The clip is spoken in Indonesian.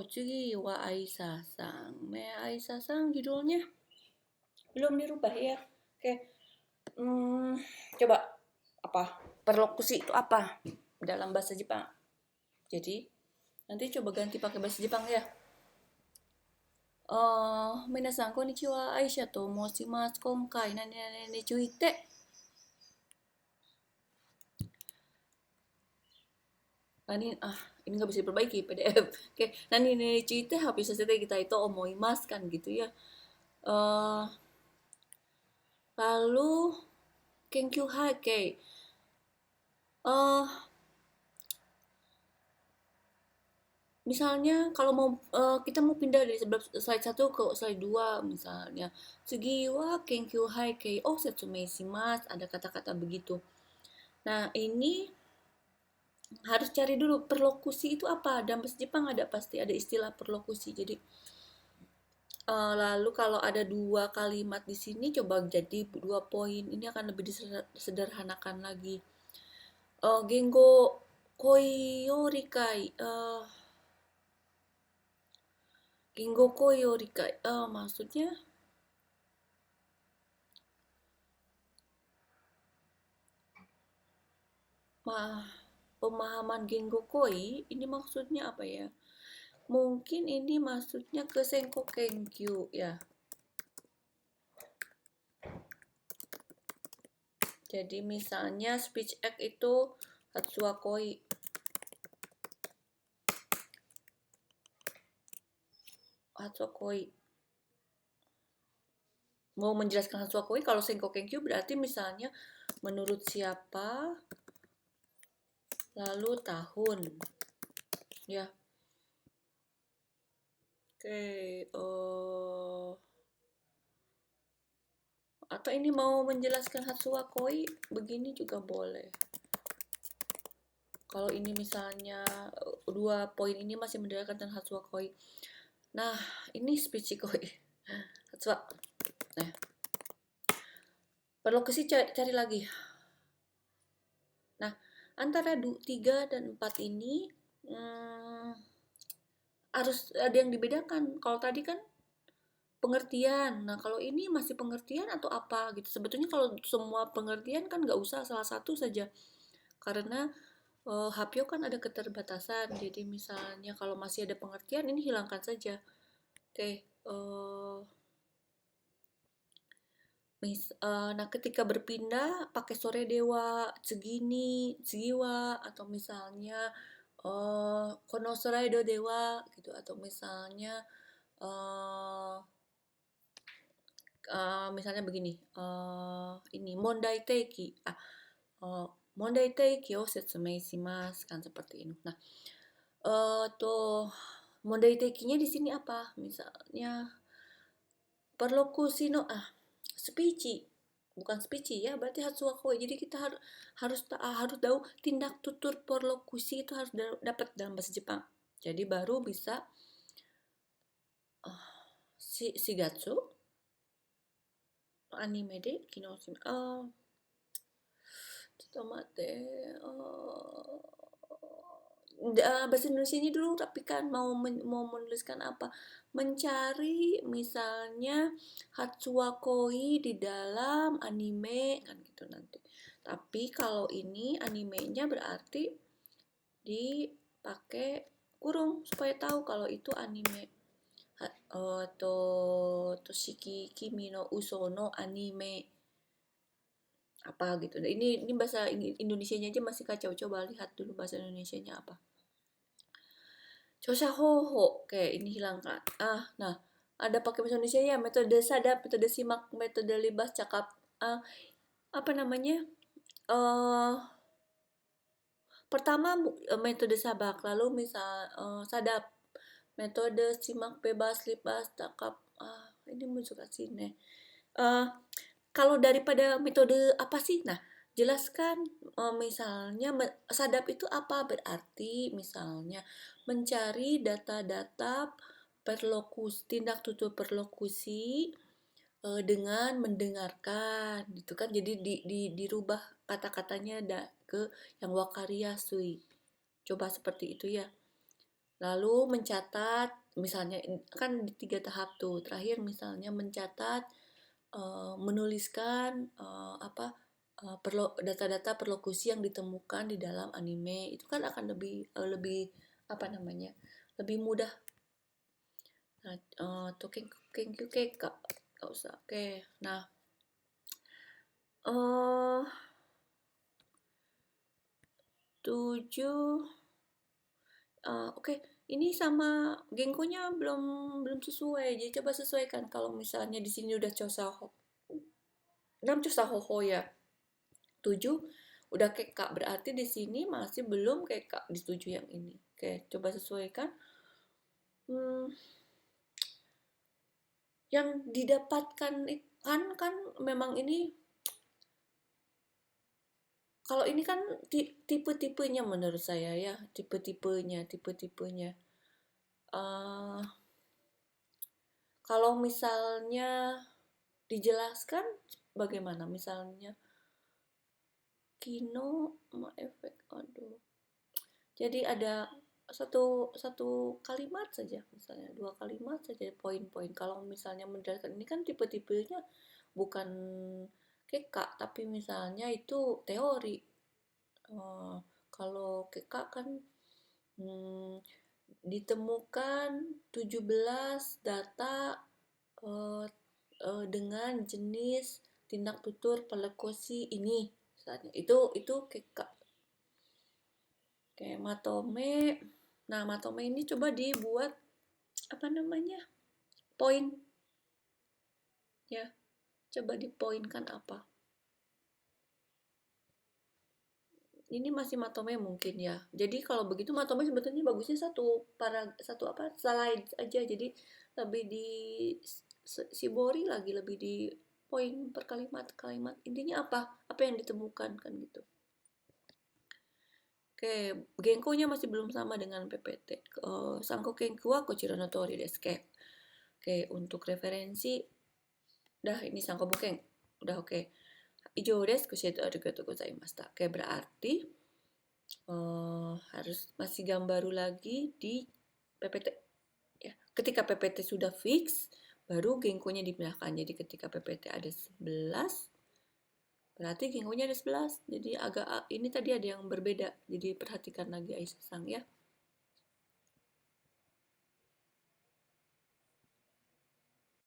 Tsugi wa Aisa-san. Aisa-san judulnya belum dirubah ya. Oke. Coba apa? Perlokusi itu apa dalam bahasa Jepang? Jadi nanti coba ganti pakai bahasa Jepang ya. Minasan konnichiwa, Aisha to moshimasu. Konkai nani nani ni tsuite. Ini nggak bisa diperbaiki PDF. Oke, nani nani tsuite habis selesai kita itu omoimasu kan gitu ya. Eh lalu kenkyu hake. Eh Misalnya kalau mau kita mau pindah dari slide satu ke slide 2 misalnya. Tsugi wa kenkyu haikei o setsumei shimasu. Ada kata-kata begitu. Nah, ini harus cari dulu perlokusi itu apa. Dalam bahasa Jepang ada pasti ada istilah perlokusi. Jadi lalu kalau ada dua kalimat di sini coba jadi 2 poin. Ini akan lebih disederhanakan lagi. Gengo koi yo rikai. Gengo koi yo rikai. Maksudnya pemahaman Gengo Koi ini maksudnya apa ya? Mungkin ini maksudnya ke Senko Kenkyu ya. Jadi misalnya speech act itu Hatsua Koi. Hatsua Koi. Mau menjelaskan Hatsua Koi kalau Senko Kenkyu berarti misalnya menurut siapa, lalu tahun. Ya. Oke, atau ini mau menjelaskan Hatsua Koi begini juga boleh. Kalau ini misalnya 2 poin ini masih menjelaskan tentang Hatsua Koi. Nah, ini speech Koi. Hatsua. Nah, perlokusi cari lagi. Nah, antara 3 dan 4 ini harus ada yang dibedakan. Kalau tadi kan pengertian. Nah, kalau ini masih pengertian atau apa gitu. Sebetulnya kalau semua pengertian kan nggak usah salah satu saja. Karena Hapyo kan ada keterbatasan. Jadi misalnya kalau masih ada pengertian ini hilangkan saja. Oke, nah ketika berpindah pakai sore dewa, segini, segiwa, atau misalnya kono soraido dewa gitu, atau misalnya misalnya begini, ini mondai teiki, mondai teiki o setsumei shimasu kan seperti ini. Nah, tuh mondai teikinya di sini apa? Misalnya perlokusi no speech, bukan speech ya, berarti Hatsua Koi. Jadi kita harus tahu tindak tutur perlokusi itu harus dapat dalam bahasa Jepang. Jadi baru bisa shigatsu anime de kinoshima. Tomate. Bahasa Indonesia ini dulu tapi kan mau menuliskan apa? Mencari misalnya Hatsua Koi di dalam anime kan gitu nanti. Tapi kalau ini animenya berarti dipakai kurung supaya tahu kalau itu anime. Toshiki Kimi no Uso no anime apa gitu. Ini bahasa Indonesianya aja masih kacau. Coba lihat dulu bahasa Indonesianya apa. Chosha hoho, oke ini hilangkan. Nah ada pakai bahasa Indonesia ya, metode sadap, metode simak, metode libas cakap. Apa namanya? Pertama metode sabak, lalu misal sadap, metode simak bebas libas cakap. Ini muncul sini. Kalau daripada metode apa sih? Nah, jelaskan misalnya sadap itu apa? Berarti misalnya mencari data-data tindak tutur perlokusi dengan mendengarkan gitu kan. Jadi dirubah kata-katanya ke yang wakariasui. Coba seperti itu ya. Lalu mencatat, misalnya kan di 3 tahap tuh. Terakhir misalnya mencatat, menuliskan apa data-data perlokusi yang ditemukan di dalam anime itu kan akan lebih apa namanya lebih mudah. Nah, talking cooking cake gak usah. Oke, nah eh 7 oke, ini sama Genkonya belum belum sesuai. Jadi coba sesuaikan. Kalau misalnya di sini udah Chosaho 6 Chosahoho ya. 7 udah kekak, berarti di sini masih belum kekak di 7 yang ini. Oke, coba sesuaikan. Hmm, yang didapatkan kan memang ini, kalau ini kan tipe-tipenya menurut saya ya, tipe-tipenya. Eh kalau misalnya dijelaskan bagaimana misalnya Kino sama efek, aduh. Jadi ada satu satu kalimat saja, misalnya 2 kalimat saja poin-poin. Kalau misalnya menjelaskan ini kan tipe-tipenya bukan kekak, tapi misalnya itu teori. Eh, kalau kekak kan hmm, ditemukan 17 data eh, dengan jenis tindak tutur perlokusi ini. Misalnya itu kekak. Kayak matome. Nah, matome ini coba dibuat apa namanya? Poin ya. Coba dipoinkan apa? Ini masih matome mungkin ya. Jadi kalau begitu matome sebetulnya bagusnya satu apa? Slide aja. Jadi lebih di sibori lagi, lebih di poin per kalimat. Intinya apa? Apa yang ditemukan kan gitu. Oke, Genko-nya masih belum sama dengan PPT. Sanko Kenku wa kochira no tori desu. Oke, untuk referensi, dah ini Sanko Bukeng. Udah oke. Ijo desu kushiete arigatou gozaimashita. Oke, berarti harus masih gambaru lagi di PPT. Ya. Ketika PPT sudah fix, baru Genko-nya dipindahkan. Jadi ketika PPT ada 11, berarti Genko-nya ada 11. Jadi agak ini tadi ada yang berbeda. Jadi perhatikan lagi Aisyah-sang ya.